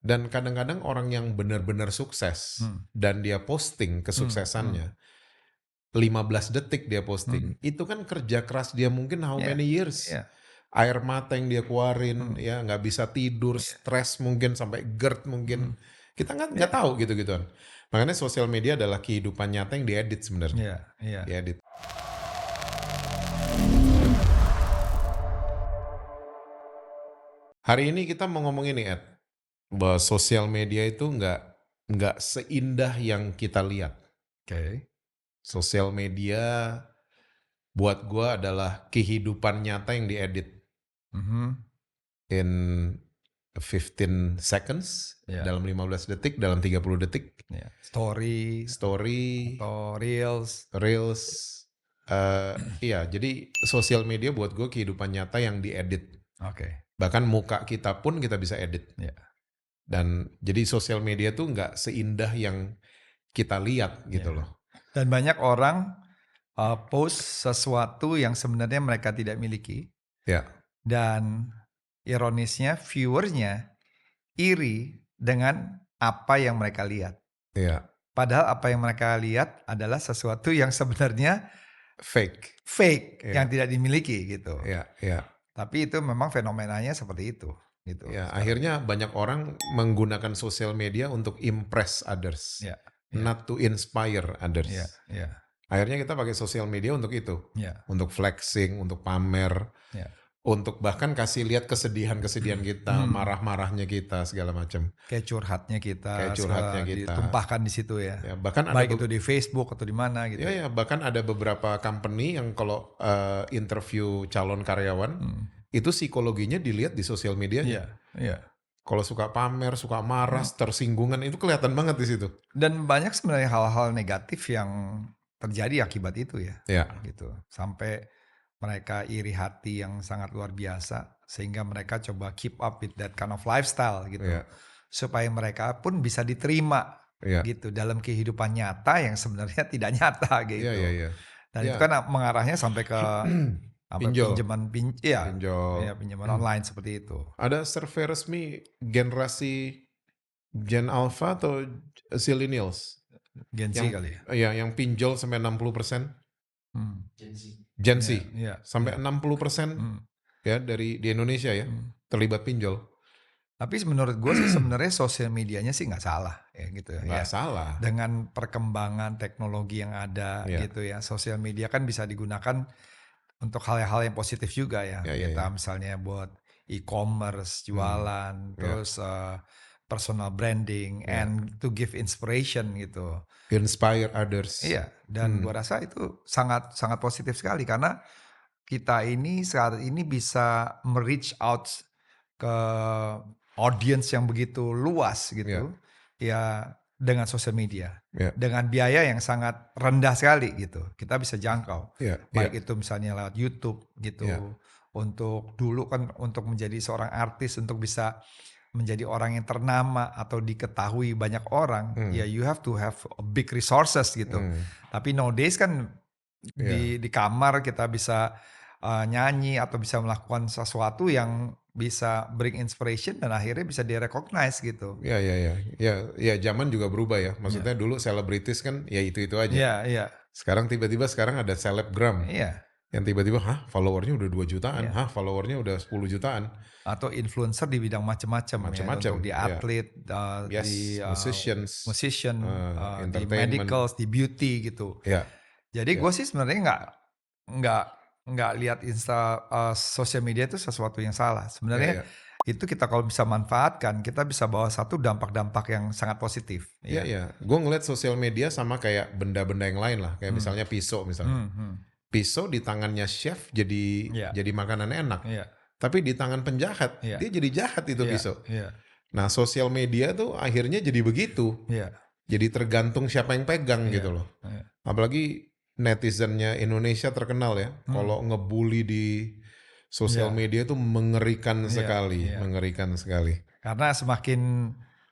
Dan kadang-kadang orang yang benar-benar sukses dan dia posting kesuksesannya, 15 detik dia posting, itu kan kerja keras dia mungkin how Iya, many years. iya, Air mata yang dia keluarin, mmm, ya nggak bisa tidur, iya, stres mungkin sampai GERD mhm, mungkin. Kita nggak iya, tahu gitu-gituan. Makanya sosial media adalah kehidupan nyata yang diedit sebenarnya, iya, iya. diedit. Hari ini kita mau ngomongin nih Ed, bahwa sosial media itu nggak seindah yang kita lihat. Oke, Sosial media buat gua adalah kehidupan nyata yang diedit mhm, in 15 seconds, iya, dalam 15 detik, dalam 30 detik, iya. Story story, atau reels, reels, iya jadi sosial media buat gue kehidupan nyata yang diedit. oke, Bahkan muka kita pun kita bisa edit. iya, Dan jadi sosial media tuh nggak seindah yang kita lihat gitu iya. loh. Dan banyak orang, post sesuatu yang sebenarnya mereka tidak miliki Ya, dan ironisnya viewer-nya iri dengan apa yang mereka lihat. iya, Padahal apa yang mereka lihat adalah sesuatu yang sebenarnya fake. fake, yang Iya, tidak dimiliki gitu. iya, iya. Tapi itu memang fenomenanya seperti itu, gitu Ya, sekarang. akhirnya banyak orang menggunakan sosial media untuk impress others, Ya, ya, not to inspire ya, others. ya, Akhirnya kita pakai sosial media untuk itu, ya, untuk flexing, untuk pamer, ya. untuk bahkan kasih lihat kesedihan-kesedihan kita, Hmm, marah-marahnya kita, segala macam. kayak curhatnya Kayak kita curhatnya segala kita. ditumpahkan di situ ya. Ya, bahkan ada Baik itu di Facebook atau di mana ya, gitu ya. ya, bahkan ada beberapa company yang kalau interview calon karyawan, Hmm, itu psikologinya dilihat di sosial medianya. iya, iya. Kalau suka pamer, suka marah, Hmm. tersinggungan itu kelihatan banget di situ. Dan banyak sebenarnya hal-hal negatif yang terjadi akibat itu ya, Ya, gitu. Sampai mereka iri hati yang sangat luar biasa sehingga mereka coba keep up with that kind of lifestyle gitu. ya, Supaya mereka pun bisa diterima ya, gitu dalam kehidupan nyata yang sebenarnya tidak nyata ya, ya, gitu. ya. Dan itu Ya, kan mengarahnya sampai ke apa pinjol, iya, pinjol. ya pinjaman online seperti itu. Ada survei resmi generasi Gen Alpha atau Zillennials Gen Z yang kali ya. ya yang pinjol sampai 60%, Hmm. Gen Iya, Z iya, sampai iya. 60% Hmm, ya di Indonesia ya hmm. terlibat pinjol. Tapi menurut gue sih sebenarnya sosial medianya sih nggak salah ya gitu Nggak ya. salah. Dengan perkembangan teknologi yang ada Ya, gitu ya, sosial media kan bisa digunakan untuk hal-hal yang positif juga ya. ya, ya, Kita ya. misalnya buat e-commerce, Hmm, jualan, ya, terus personal branding, ya. and to give inspiration gitu. Inspire others. Iya, dan Hmm, gua rasa itu sangat sangat positif sekali karena kita ini saat ini bisa me-reach out ke audience yang begitu luas ya, gitu, ya dengan sosial media. ya, Dengan biaya yang sangat rendah sekali gitu, kita bisa jangkau. ya, ya, Baik itu misalnya lewat YouTube ya, gitu, untuk dulu kan untuk menjadi seorang artis, untuk bisa menjadi orang yang ternama atau diketahui banyak orang, ya hmm, you have to have a big resources gitu. hmm, Tapi nowadays kan ya, di kamar kita bisa, nyanyi atau bisa melakukan sesuatu yang bisa bring inspiration dan akhirnya bisa di-recognize gitu. ya, ya, ya, ya, ya, zaman juga berubah ya. Iya. Maksudnya dulu selebritis kan ya itu aja. Iya, iya. Sekarang tiba-tiba sekarang ada selebgram Iya, yang tiba-tiba, hah followernya udah 2 jutaan, iya. hah followernya udah 10 jutaan, Atau influencer di bidang macam-macam ya, macam-macam. untuk di Ya, atlet, di, yes, musicians, musician, di entertainment. medicals, di beauty gitu. Ya, Jadi ya, gue sih sebenarnya nggak nggak lihat sosial media itu sesuatu yang salah. ya, Sebenarnya ya. itu kita kalau bisa manfaatkan, kita bisa bawa satu dampak-dampak yang sangat positif, Iya, ya. iya. Gue ngeliat sosial media sama kayak benda-benda yang lain lah. Kayak Hmm, misalnya pisau misalnya. hmm, hmm. Pisau di tangannya chef Iya, jadi makanan enak. iya, Tapi di tangan penjahat, iya, dia jadi jahat itu iya, pisau. iya, Nah, sosial media tuh akhirnya jadi begitu. iya, Jadi tergantung siapa yang pegang iya, gitu loh. iya. Apalagi netizennya Indonesia terkenal ya. Hmm, Kalau ngebully di sosial iya, media tuh mengerikan iya, sekali. iya. Mengerikan sekali. Karena semakin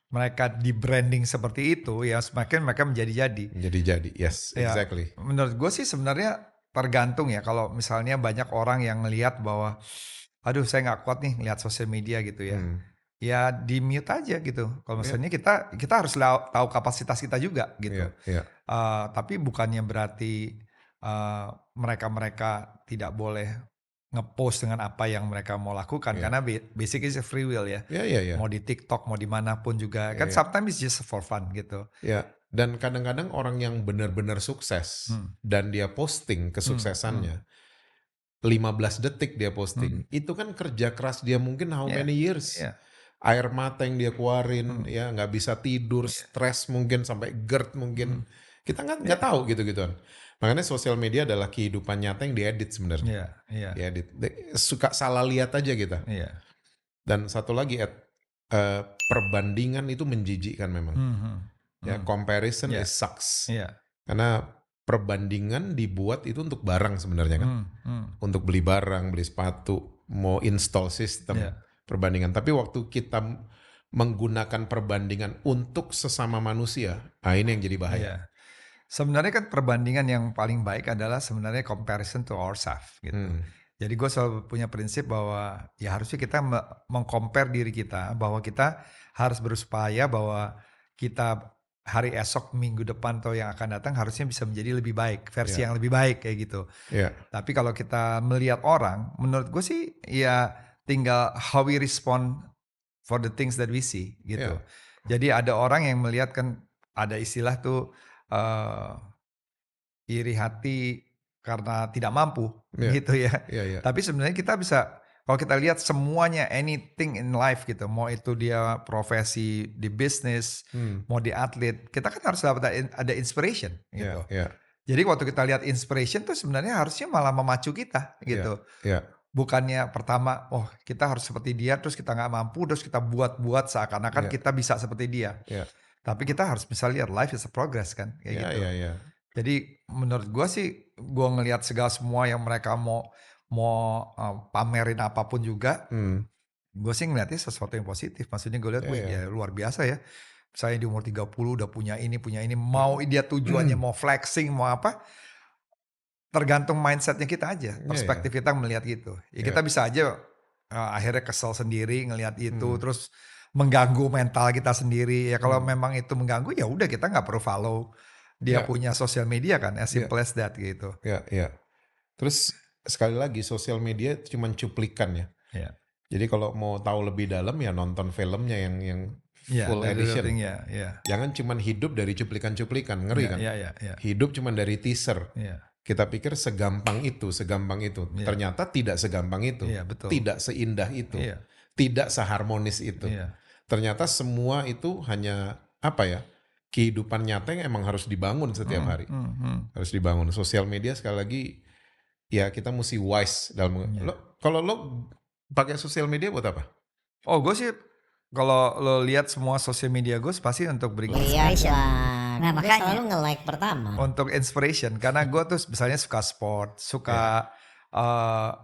mereka di-branding seperti itu, ya semakin mereka menjadi-jadi. Jadi. Yes, Ya, exactly. menurut gue sih sebenarnya tergantung ya, kalau misalnya banyak orang yang ngelihat bahwa, aduh saya nggak kuat nih lihat sosial media gitu ya. Hmm. ya di-mute aja gitu. Kalau Iya, misalnya kita harus tahu kapasitas kita juga iya, gitu. iya, Tapi bukannya berarti, mereka-mereka tidak boleh nge-post dengan apa yang mereka mau lakukan iya. karena basic is a free will ya. Iya, iya, iya. Mau di TikTok, mau di mana pun juga Iya, kan iya. sometimes it's just for fun gitu. Iya. Dan kadang-kadang orang yang benar-benar sukses Hmm, dan dia posting hmm, hmm, kesuksesannya 15 detik dia hmm. posting, itu kan kerja keras dia mungkin how Iya, many years. iya, Air mata yang dia keluarin, hmm, ya nggak bisa tidur, iya, stres mungkin sampai GERD hmm, mungkin. Kita nggak iya, tahu gitu-gituan. Makanya sosial media adalah kehidupan nyata yang diedit sebenarnya. iya, iya, Diedit. Suka salah lihat aja kita. iya. Dan satu lagi, perbandingan itu menjijikkan memang. Hmm, hmm, Ya, hmm. comparison Iya, is sucks. iya, Karena perbandingan dibuat itu untuk barang sebenarnya kan. hmm, hmm, Untuk beli barang, beli sepatu, mau install sistem iya, perbandingan. Tapi waktu kita menggunakan perbandingan untuk sesama manusia, ini yang jadi bahaya. iya. Sebenarnya kan perbandingan yang paling baik adalah sebenarnya comparison to ourselves gitu. Hmm, Jadi gue selalu punya prinsip bahwa ya harusnya kita meng-compare diri kita bahwa kita harus berupaya bahwa kita hari esok, minggu depan atau yang akan datang harusnya bisa menjadi lebih baik, versi ya, yang lebih baik kayak gitu. ya, Tapi kalau kita melihat orang, menurut gue sih ya tinggal how we respond for the things that we see gitu. ya, Jadi ada orang yang melihat kan ada istilah tuh eh, iri hati karena tidak mampu ya, gitu ya. ya, ya. Tapi sebenarnya kita bisa kalau kita lihat semuanya anything in life gitu, mau itu dia profesi di bisnis, Hmm, mau di atlet, kita kan harus dapat ada inspiration ya, gitu. ya, Jadi waktu kita lihat inspiration tuh sebenarnya harusnya malah memacu kita ya, gitu. ya, Bukannya pertama, oh kita harus seperti dia, terus kita nggak mampu, terus kita buat-buat seakan-akan ya, kita bisa seperti dia. ya, Tapi kita harus bisa lihat life is a progress kan, kayak ya, gitu. ya, ya. Jadi menurut gua sih, gua ngelihat segala semua yang mereka mau mau pamerin apapun juga, Hmm, gue sih ngeliatnya sesuatu yang positif. Maksudnya gue lihat, ya, wih ya. ya luar biasa ya. Saya di umur 30 udah punya ini, mau dia tujuannya mau flexing, mau apa, tergantung mindsetnya kita aja, Ya, ya, perspektif kita melihat gitu. Ya ya. kita bisa aja akhirnya kesel sendiri ngelihat itu, Hmm, terus mengganggu mental kita sendiri. Ya kalau hmm. memang itu mengganggu ya udah kita nggak perlu follow dia Ya, punya sosial media kan, as ya, simple as that gitu. ya, ya. Terus sekali lagi sosial media itu cuma cuplikan ya. Ya, Jadi kalau mau tahu lebih dalam ya nonton filmnya yang ya, full the real edition. thing ya, ya, Jangan cuman hidup dari cuplikan-cuplikan, ngeri ya, kan? ya, ya, ya, Hidup cuman dari teaser. ya, Kita pikir segampang itu, segampang itu. ya, Ternyata tidak segampang itu. iya betul, Tidak seindah itu. iya, Tidak seharmonis itu. iya, Ternyata semua itu hanya apa ya? Kehidupan nyata yang emang harus dibangun setiap hmm, hari. hmm, hmm, Harus dibangun. Sosial media sekali lagi ya kita mesti wise dalam iya. kalau lo pakai sosial media buat apa? Oh gue sih kalau lo lihat semua sosial media gue pasti untuk bring Iya inspiration. Bang, Nah, gue makanya. selalu nge-like pertama. Untuk inspiration karena gue tuh misalnya suka sport, Ya. suka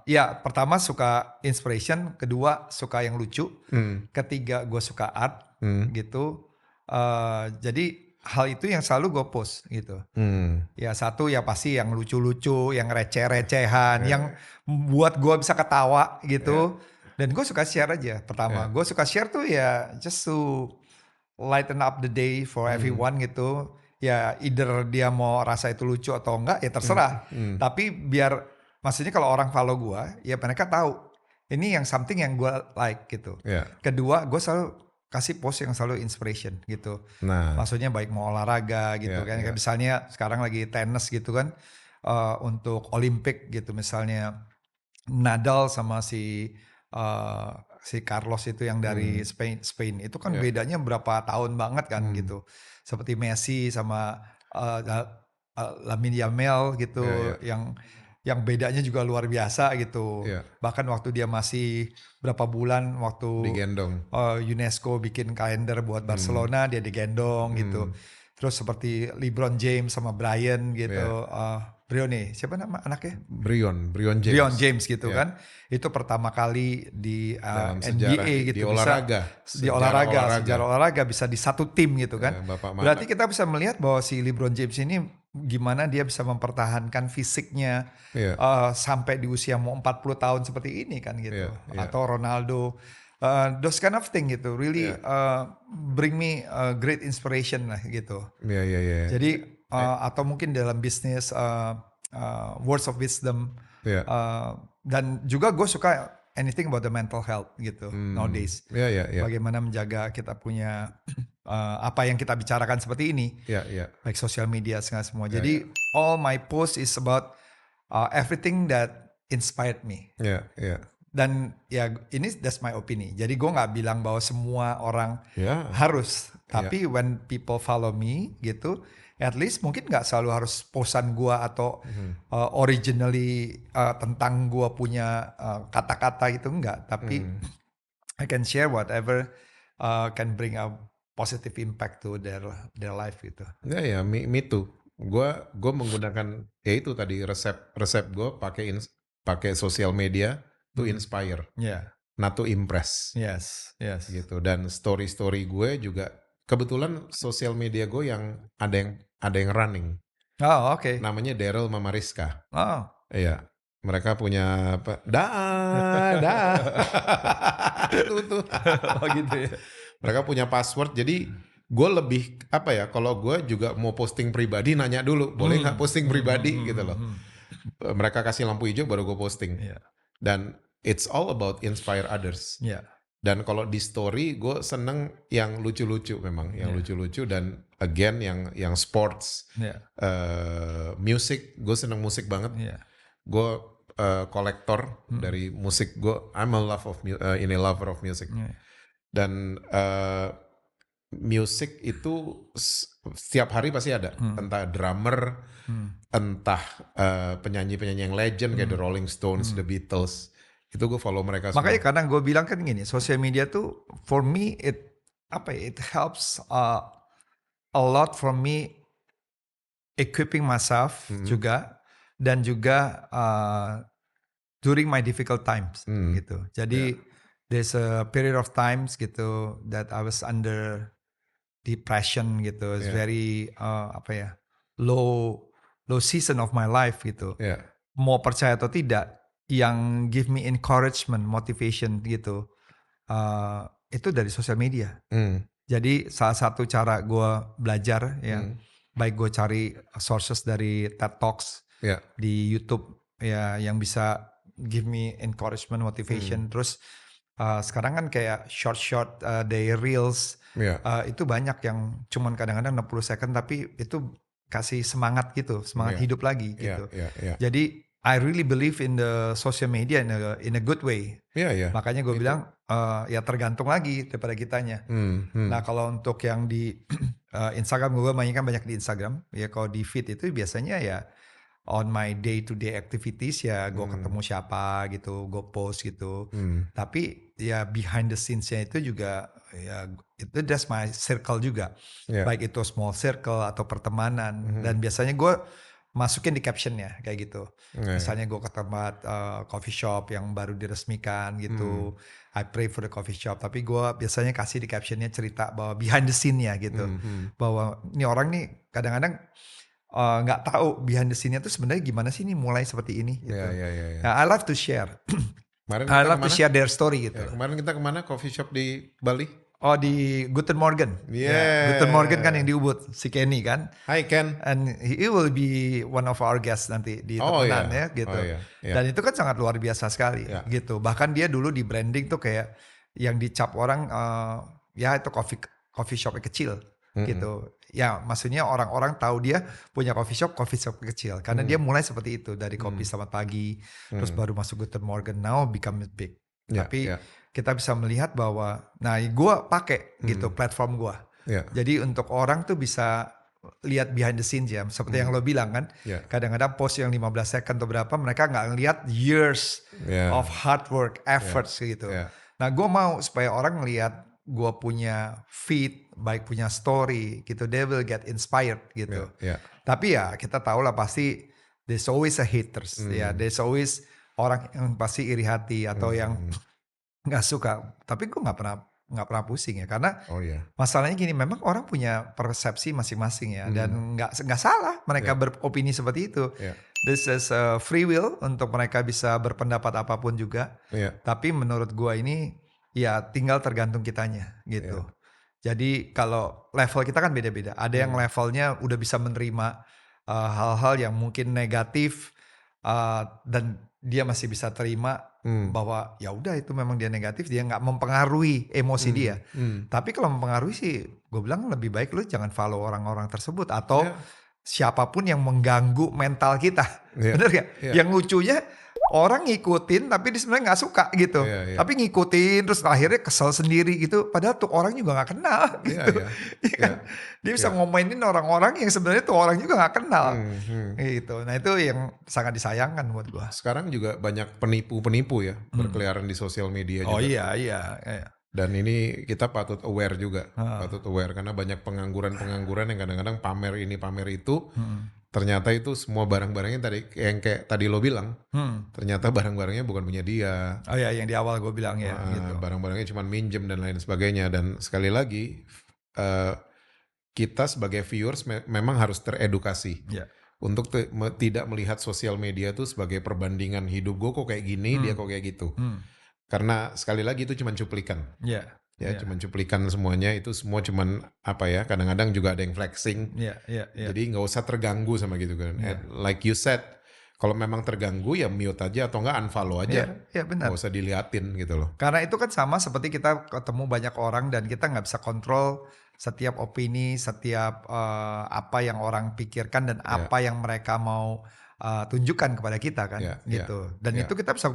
ya pertama suka inspiration, kedua suka yang lucu, Hmm, ketiga gue suka art hmm, gitu. Jadi hal itu yang selalu gue post gitu. hmm. Ya satu ya pasti yang lucu-lucu, yang receh-recehan, Ya, yang buat gue bisa ketawa gitu. Dan gue suka share aja. Pertama, ya. gue suka share tuh ya just to lighten up the day for everyone gitu. Ya either dia mau rasa itu lucu atau enggak ya terserah. Hmm, Tapi biar maksudnya kalau orang follow gue, ya mereka tahu ini yang something yang gue like gitu. ya. Kedua, gue selalu kasih post yang selalu inspiration gitu. Nah, Maksudnya baik mau olahraga gitu ya, kan. ya. Kayak misalnya sekarang lagi tenis gitu kan. Untuk Olimpik gitu misalnya Nadal sama si Carlos itu yang dari Spain itu kan Ya. bedanya berapa tahun banget kan gitu. Seperti Messi sama Lamine Yamal gitu Ya, yang bedanya juga luar biasa gitu. ya. Bahkan waktu dia masih berapa bulan waktu Digendong. UNESCO bikin kalender buat Barcelona dia digendong gitu. Terus seperti LeBron James sama Brian gitu. Brione, siapa nama anaknya? Brion James. Brion James gitu Ya. kan. Itu pertama kali di Dalam NBA sejarah gitu di olahraga. di sejarah olahraga bisa di satu tim gitu kan. Ya, Bapak Mata. Berarti kita bisa melihat bahwa si LeBron James ini gimana dia bisa mempertahankan fisiknya Ya. sampai di usia mau 40 tahun seperti ini kan gitu. Iya, iya. Atau Ronaldo Those kind of thing gitu, really Yeah. bring me great inspiration lah gitu. Yeah. Jadi atau mungkin dalam bisnis words of wisdom, Yeah. dan juga gue suka anything about the mental health gitu nowadays. Yeah. Bagaimana menjaga kita punya apa yang kita bicarakan seperti ini, Yeah. baik sosial media segala semua. Yeah, Jadi all my post is about everything that inspired me. Yeah. Dan ya ini that's my opinion. Jadi gue nggak bilang bahwa semua orang Yeah. harus. Tapi when people follow me gitu, at least mungkin nggak selalu harus posan gue atau originally tentang gue punya kata-kata gitu, enggak. Tapi I can share whatever can bring a positive impact to their life gitu. Ya, me too. Gua menggunakan ya itu tadi resep gue pakai sosial media to inspire, Yeah. not to impress. Yes. Gitu. Dan story gue juga kebetulan sosial media gue yang ada yang running. Oh, oke. Namanya Daryl Mama Rizka. Oh. Iya. Mereka punya apa? Itu tuh. Oh gitu ya. Mereka punya password, jadi gue lebih apa ya? Kalau gue juga mau posting pribadi, nanya dulu, boleh nggak posting pribadi gitu loh. Mereka kasih lampu hijau baru gue posting. Dan it's all about inspire others. Dan kalau di story gue seneng yang lucu-lucu memang, yang lucu-lucu dan again yang sports, music, gue seneng musik banget. Gue kolektor dari musik. I'm a lover of music. Dan musik itu setiap hari pasti ada, entah drummer, entah penyanyi-penyanyi yang legend kayak The Rolling Stones, The Beatles. Itu gue follow mereka semua. Makanya kadang gue bilang kan gini, sosial media tuh for me it helps a lot for me equipping myself juga, dan juga during my difficult times gitu. Jadi there's a period of times gitu that I was under depression gitu. It's very low season of my life gitu. Mau percaya atau tidak, yang give me encouragement, motivation gitu, itu dari sosial media. Jadi salah satu cara gue belajar baik gue cari sources dari TED Talks di YouTube ya, yang bisa give me encouragement, motivation. Terus sekarang kan kayak short day reels, itu banyak yang cuman kadang-kadang 60 second tapi itu kasih semangat gitu, semangat hidup lagi gitu. Jadi I really believe in the social media in a good way. Makanya gue bilang ya tergantung lagi daripada kitanya. Nah kalau untuk yang di Instagram, gue banyak di Instagram. Ya kalau di feed itu biasanya ya on my day to day activities ya, gue ketemu siapa gitu, gue post gitu. Tapi ya behind the scenes-nya itu juga ya itu that's my circle juga. Baik itu small circle atau pertemanan. Dan biasanya gue masukin di captionnya kayak gitu. Misalnya gue ke tempat coffee shop yang baru diresmikan gitu, I pray for the coffee shop. Tapi gue biasanya kasih di captionnya cerita bahwa behind the scene-nya gitu, bahwa ini orang nih kadang-kadang nggak tahu behind the scene-nya tuh sebenarnya gimana sih nih mulai seperti ini gitu. Nah, I love to share. I love to share their story gitu. Kemarin kita kemana? Coffee shop di Bali? Oh di Guten Morgen. Guten Morgen kan yang di Ubud, si Kenny kan. Hi Ken. And he will be one of our guests nanti di temenan ya gitu. Dan itu kan sangat luar biasa sekali gitu. Bahkan dia dulu di branding tuh kayak yang dicap orang ya itu coffee shop kecil gitu. Ya maksudnya orang-orang tahu dia punya coffee shop kecil. Karena dia mulai seperti itu, dari kopi selamat pagi, terus baru masuk Guten Morgen, now become big. Tapi kita bisa melihat bahwa, nah gue pakai gitu platform gue. Jadi untuk orang tuh bisa lihat behind the scenes ya, seperti yang lo bilang kan. Kadang-kadang post yang 15 second atau berapa, mereka nggak ngelihat years of hard work, efforts gitu. Nah gue mau supaya orang ngelihat gue punya feed, baik punya story gitu, they will get inspired gitu. Tapi ya kita tahu lah pasti there's always a haters ya, there's always orang yang pasti iri hati atau yang nggak suka. Tapi gue nggak pernah pusing ya, karena masalahnya gini, memang orang punya persepsi masing-masing ya, dan nggak salah mereka beropini seperti itu. This is free will untuk mereka bisa berpendapat apapun juga. Tapi menurut gue ini ya tinggal tergantung kitanya gitu. Jadi kalau level kita kan beda-beda. Ada yang levelnya udah bisa menerima hal-hal yang mungkin negatif dan dia masih bisa terima bahwa ya udah itu memang dia negatif, dia nggak mempengaruhi emosi dia. Tapi kalau mempengaruhi sih, gue bilang lebih baik lu jangan follow orang-orang tersebut atau siapapun yang mengganggu mental kita, bener gak? Yang lucunya orang ngikutin tapi dia sebenarnya nggak suka gitu, tapi ngikutin terus akhirnya kesel sendiri gitu. Padahal tuh orang juga nggak kenal gitu. Dia bisa ngomainin orang-orang yang sebenarnya tuh orang juga nggak kenal gitu. Nah itu yang sangat disayangkan buat gua. Sekarang juga banyak penipu-penipu ya berkeliaran di sosial media juga. Oh iya. Dan ini kita patut aware juga, patut aware karena banyak pengangguran yang kadang-kadang pamer ini pamer itu, ternyata itu semua barang-barangnya yang kayak tadi lo bilang, ternyata barang-barangnya bukan punya dia. Oh ya, yang di awal gue bilang ya. Gitu. Barang-barangnya cuma minjem dan lain sebagainya. Dan sekali lagi kita sebagai viewers memang harus teredukasi. Untuk tidak melihat sosial media itu sebagai perbandingan hidup gue kok kayak gini, dia kok kayak gitu. Karena sekali lagi itu cuma cuplikan. Cuma cuplikan semuanya, itu semua cuman apa ya, kadang-kadang juga ada yang flexing. Jadi nggak usah terganggu sama gitu kan. Like you said, kalau memang terganggu ya mute aja atau nggak unfollow aja. Benar. Nggak usah diliatin gitu loh. Karena itu kan sama seperti kita ketemu banyak orang dan kita nggak bisa kontrol setiap opini, setiap apa yang orang pikirkan dan apa yang mereka mau tunjukkan kepada kita kan, gitu. Dan itu kita bisa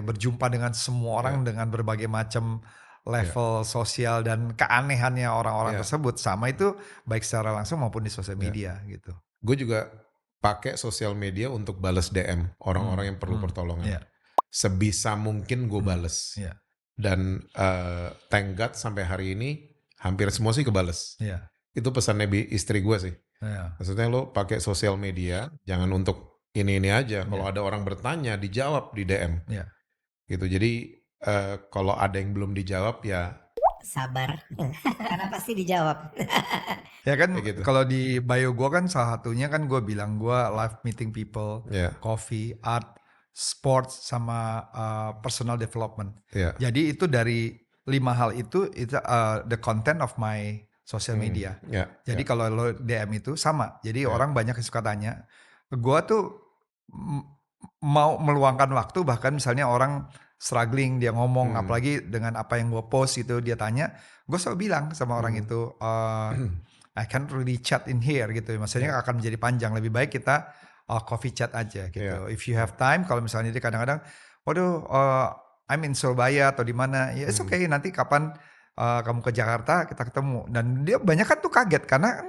berjumpa dengan semua orang dengan berbagai macam level sosial dan keanehannya orang-orang tersebut. Sama itu baik secara langsung maupun di sosial media gitu. Gue juga pakai sosial media untuk balas DM orang-orang yang perlu pertolongan. Sebisa mungkin gue bales. Dan thank God sampai hari ini hampir semua sih kebales. Itu pesannya istri gue sih. Maksudnya lo pakai sosial media jangan untuk ini aja. Kalau ada orang bertanya dijawab di DM. Gitu. Jadi kalau ada yang belum dijawab ya sabar karena pasti dijawab. Ya kan gitu. Kalau di bio gue kan salah satunya kan gue bilang gue live meeting people, coffee, art, sports sama personal development. Jadi itu dari 5 hal itu the content of my social media. Jadi kalau lo DM itu sama. Jadi orang banyak yang suka tanya. Gue tuh mau meluangkan waktu, bahkan misalnya orang struggling dia ngomong, apalagi dengan apa yang gue post itu dia tanya, gue selalu bilang sama orang itu, I can't really chat in here gitu. Maksudnya akan menjadi panjang. Lebih baik kita coffee chat aja gitu. If you have time, kalau misalnya dia kadang-kadang, waduh, I'm in Surabaya atau di mana, ya it's okay. Nanti kapan kamu ke Jakarta kita ketemu. Dan dia banyak kan tuh kaget karena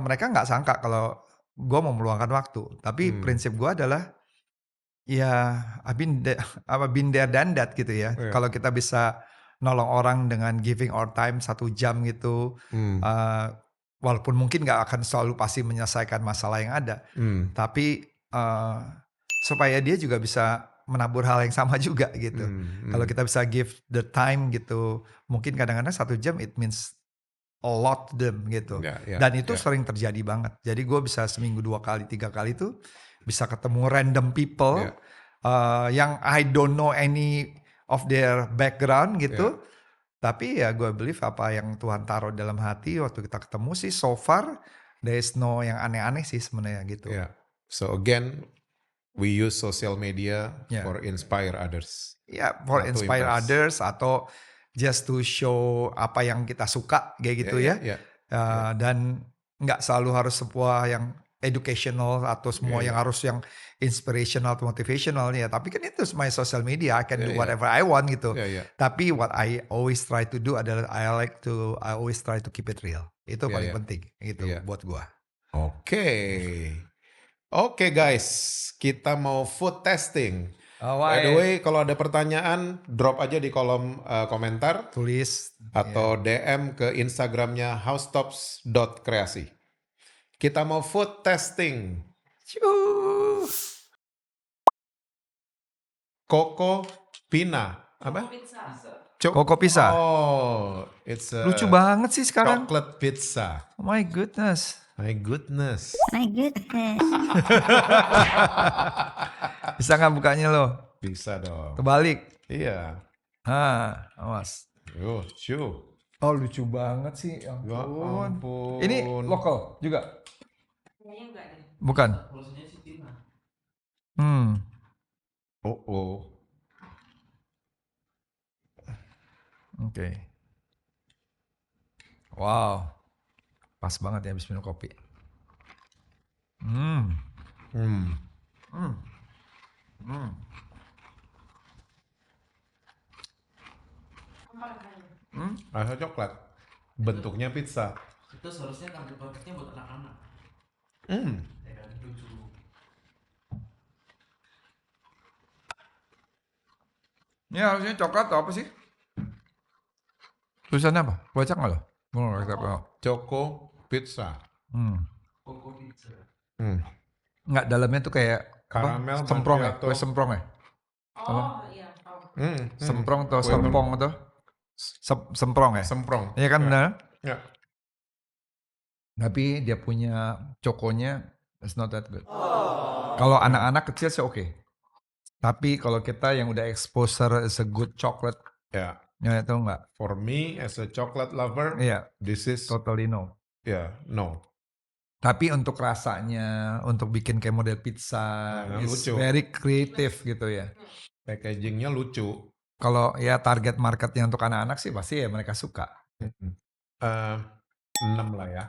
mereka nggak sangka kalau gue mau meluangkan waktu. Tapi prinsip gue adalah ya I've been there done that gitu ya. Kalau kita bisa nolong orang dengan giving our time 1 jam gitu, walaupun mungkin gak akan selalu pasti menyelesaikan masalah yang ada, tapi supaya dia juga bisa menabur hal yang sama juga gitu. Kalau kita bisa give the time gitu, mungkin kadang-kadang 1 jam it means a lot to them gitu. Dan itu sering terjadi banget. Jadi gue bisa seminggu 2 kali 3 kali tuh bisa ketemu random people yang I don't know any of their background gitu. Tapi ya gue believe apa yang Tuhan taruh dalam hati waktu kita ketemu sih so far there is no yang aneh-aneh sih sebenarnya gitu. So again we use social media for inspire others. For inspire others atau just to show apa yang kita suka kayak gitu dan nggak selalu harus sebuah yang educational atau semua yang harus yang inspirational atau motivational ya. Tapi kan itu my social media, I can do whatever I want gitu. Tapi what I always try to do adalah I always try to keep it real. Itu paling penting gitu buat gua. Oke guys, kita mau food testing. By the way, kalau ada pertanyaan, drop aja di kolom komentar. Tulis. Atau DM ke Instagramnya housetops.kreasi. Kita mau food testing. Koko Pina. Apa? Koko pizza. Oh, it's a lucu banget sih sekarang. Chocolate pizza. Oh my goodness. My goodness. Bisa nggak bukanya lo? Bisa dong. Kebalik. Iya. Awas. Yo, show. Oh lucu banget sih, ya Ya ampun. ampun. Ini lokal juga? Kayaknya enggak deh. Bukan? Pulsanya sih Cina. Oh. Oke. Wow. Pas banget ya habis minum kopi. Hmm. Apa rasanya? Rasa coklat. Bentuknya pizza. Itu seharusnya target marketnya buat anak-anak. Ya kan lucu. Ini harusnya coklat atau apa sih? Tulisannya apa? Baca nggak lo? Gue nggak ngerti apa. Choco pizza. Koko pizza. Nggak, dalamnya tuh kayak Karamel apa? Semprong ya? macchiato. Kue semprong ya? Oh iya, tahu. Semprong atau Kue sempong atau? Semprong ya? Semprong. Iya kan Ya. benar? Ya. Tapi dia punya cokonya it's not that good. Kalau anak-anak kecil sih oke. Tapi kalau kita yang udah exposure is a good chocolate, Ya. ya itu enggak. For me as a chocolate lover, Iya, this is totally no. no. Tapi untuk rasanya, untuk bikin kayak model pizza, Nah, it's lucu. very creative gitu ya. Packagingnya lucu. Kalau ya target marketnya untuk anak-anak sih pasti ya mereka suka. 6 lah ya.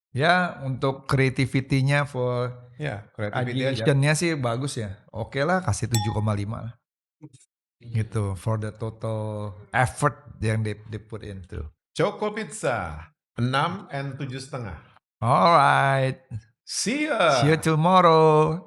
Ya untuk creativity-nya for Ya, creativity aja. ideation-nya sih bagus ya. Oke lah kasih 7,5 lah. Gitu for the total effort yang they put into. Choco pizza 6 and 7,5. Alright, See ya. see you tomorrow.